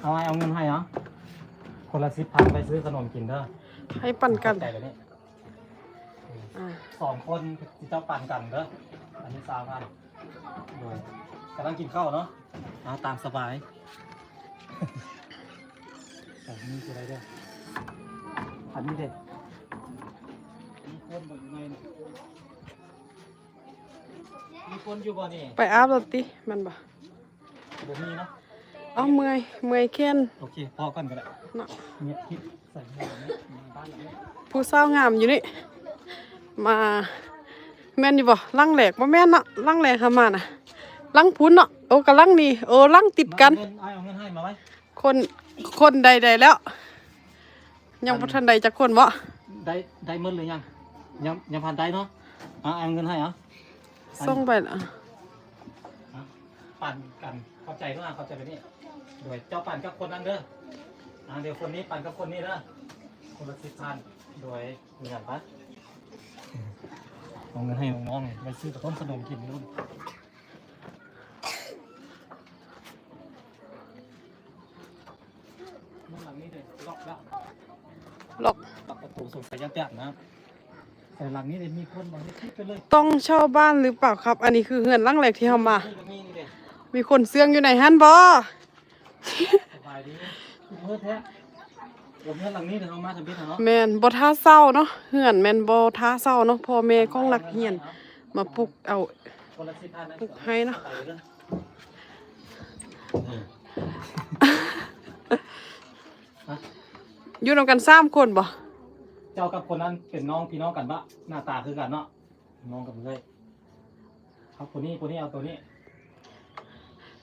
เอาเงินให้เหรอคนละ10,000ไปซื้อขนมกินเด้อให้ปั่นกันใจแบบนี้2 คนที่เจ้าปั่นกันเด้ออันนี้3,000โดยกำลังกินข้าวเนาะตามสบายแต่นี่คืออะไรเด้ออันนี้เด็ดมีคนอยู่ในมีคนอยู่บ่นี่ไปอาบรถติมันบ่บ่มีเนาะเอาเมื่อยแค้นโอเคพอกันก็ได้เนาะเนี่ยคิดใส่หัวนี้บ้านหลังนี้ผู้สาวงามอยู่นี่มาแม่นอยู่บ่ลังแหลกบ่แม่นเนาะลังแหลกเข้ามาน่ะลังพุ้นเนาะโอ้กะลังนี่โอ้ลังติดกันเอาเงินให้มาไว้คนใดๆแล้วยังบ่ทันใดจักคนบ่ได้หมดหรือยังผ่านได้เนาะเอาเงินให้เหรอส่งไปล่ะปั่นกันเข้าใจทุกอย่างเข้าใจไปนี่โดยเจ้าปั่นกับคนนั้นเด้อเดี๋ยวคนนี้ปั่นกับคนนี้เด้อคนละ10,000โดยมีกันปะเอาเงินให้น้องๆไปซื้อขนมกินนู่นหลังนี้เลยล็อกแล้วล็อกประตูสงสัยยังแตกนะแต่หลังนี้เลยมีคนบางทีไปเลยต้องเช่าบ้านหรือเปล่าครับอันนี้คือเฮือนหลังแรกที่เฮามามีคนเสื่องอยู่ในหันบ่สบายดีเมื่อแท้ผมเฮือนหลังนี้เดี๋ยวเอามาทำพิธีเนาะแม่นบ่ท่าเศร้าเนาะเฮือนแม่นบ่ท่าเศร้าเนาะพ่อแม่ของนักเรียนมาปลุกเอาปลุกให้เนาะอยู่นำกัน3 คนบ่เจ้ากับคนนั้นเป็นน้องพี่น้องกันปะหน้าตาคือกันเนาะน้องกับเลยครับคนนี้เอาตัวนี้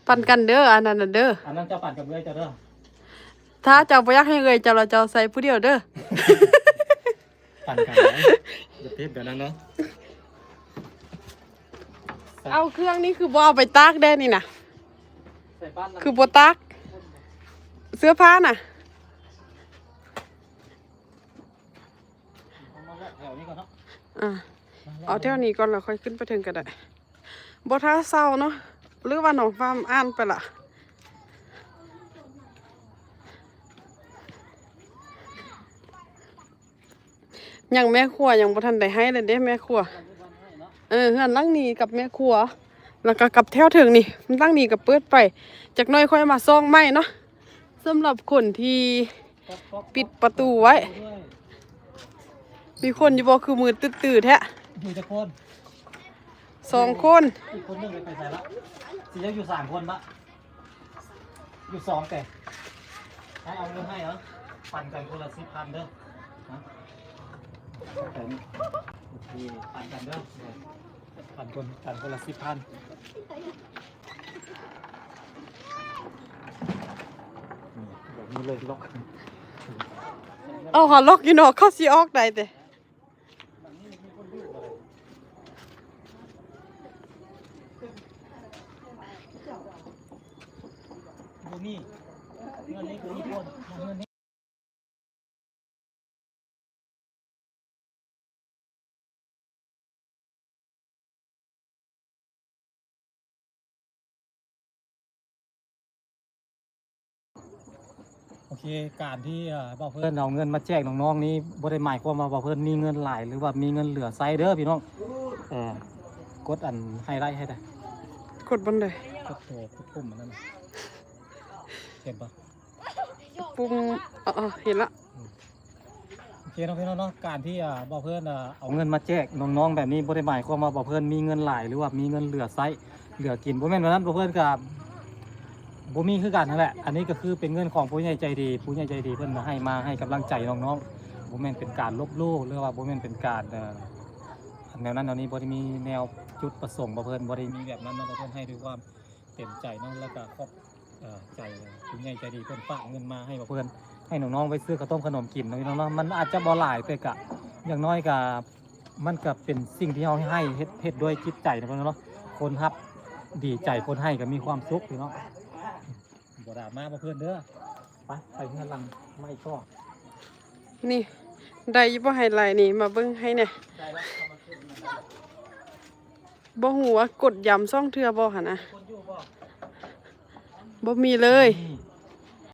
ปั่นกันเด้ออันนั้นเด้ออันนั้นเจ้าปั่นกับเลยเจ้าเด้อถ้าเจ้าบ่อยากให้เจ้าใส่ผู้เดียวเด้อปั่นกันจะเทปแบบนั้นเนาะเอาเครื่องนี้คือบ่เอาไปตากได้นี่น่ะคือบ่ตากเสื้อผ้าน่ะเอาเท่านี้ก่อนแล้วค่อยขึ้นไปถึงก็ได้บ่ท่าเศร้าเนาะหรือว่าน้องฟาร์มอ่านไปละยังแม่ครัวยังบ่ทันได้ให้เลยเด้แม่ครัวเฮือนหลังนี้กับแม่ครัวแล้วก็กับแถวถึงนี่หลังนี้ก็เปิดไปจักหน่อยค่อยมาซ่องไม้เนาะสำหรับคนที่ปิดประตูไว้มีคนอยู่บ่คือมือตื้อๆแท้อยู่จะคน2 คนอีกคนนึงไปใส่ละสิจะอยู่3 คนปะอยู่2แต่ให้เอาเงินให้เหรอปั่นกันคนละ10,000เด้อแต่นี่โอเคปั่นกันเด้อปั่นคนละ10,000แบบนี้เลยล็อกเอาหาล็อกอยู่เนาะเข้าสิออกได้แต่นี่เงินนี้คือญี่ปุ่นเงินนี้โอเคการที่บอกเพื่อนเอาเงินมาแจกน้องๆนี้บ่ได้หมายความว่าบอกเพื่อนมีเงินหลายหรือว่ามีเงินเหลือใช้เด้อพี่น้องกดอันไฮไลท์ให้ได้กดบันไดกดตัวปุ่มมันนั่นเห็นปะปุ่มเห็นละโอเคน้องพี่น้องการที่บอกเพื่อนเอาเงินมาแจกน้องๆแบบนี้บ่ได้หมายความว่าบอกเพื่อนมีเงินหลายหรือว่ามีเงินเหลือใช้เหลือกินบ่แม่นว่านั้นบอกเพื่อนกับบ่มีคือกันนั่นแหละอันนี้ก็คือเป็นเงินของผู้ใหญ่ใจดีเพิ่นมาให้กำลังใจน้องๆบ่แม่นเป็นการลบลู่หรือว่าบ่แม่นเป็นการแนวนั้นแนวนี้บ่ได้มีแนวจุดประสงค์บ่เพิ่นบ่ได้มีแบบนั้นเนาะบ่เพิ่นให้ด้วยความเต็มใจเนาะแล้วก็ครอบใจผู้ใหญ่ใจดีเพิ่นฝากเงินมาให้บ่เพิ่นให้น้องๆไปซื้อข้าวต้มขนมกินเนาะพี่น้องมันอาจจะบ่หลายแต่ก็อย่างน้อยก็มันก็เป็นสิ่งที่เฮาให้เฮ็ดด้วยจิตใจเนาะคนรับดีใจคนให้ก็มีความสุขพี่น้องบ่ดราม่าบ่เพิ่นเด้อไปเงินหลังไม่ชอบนี่ได้อยู่บ่ไฮไลท์นี่มาเบิ่งให้แน่บ่ฮู้ว่ากดย้ำ2 เทื่อบ่หั่นนะบ่มีเลย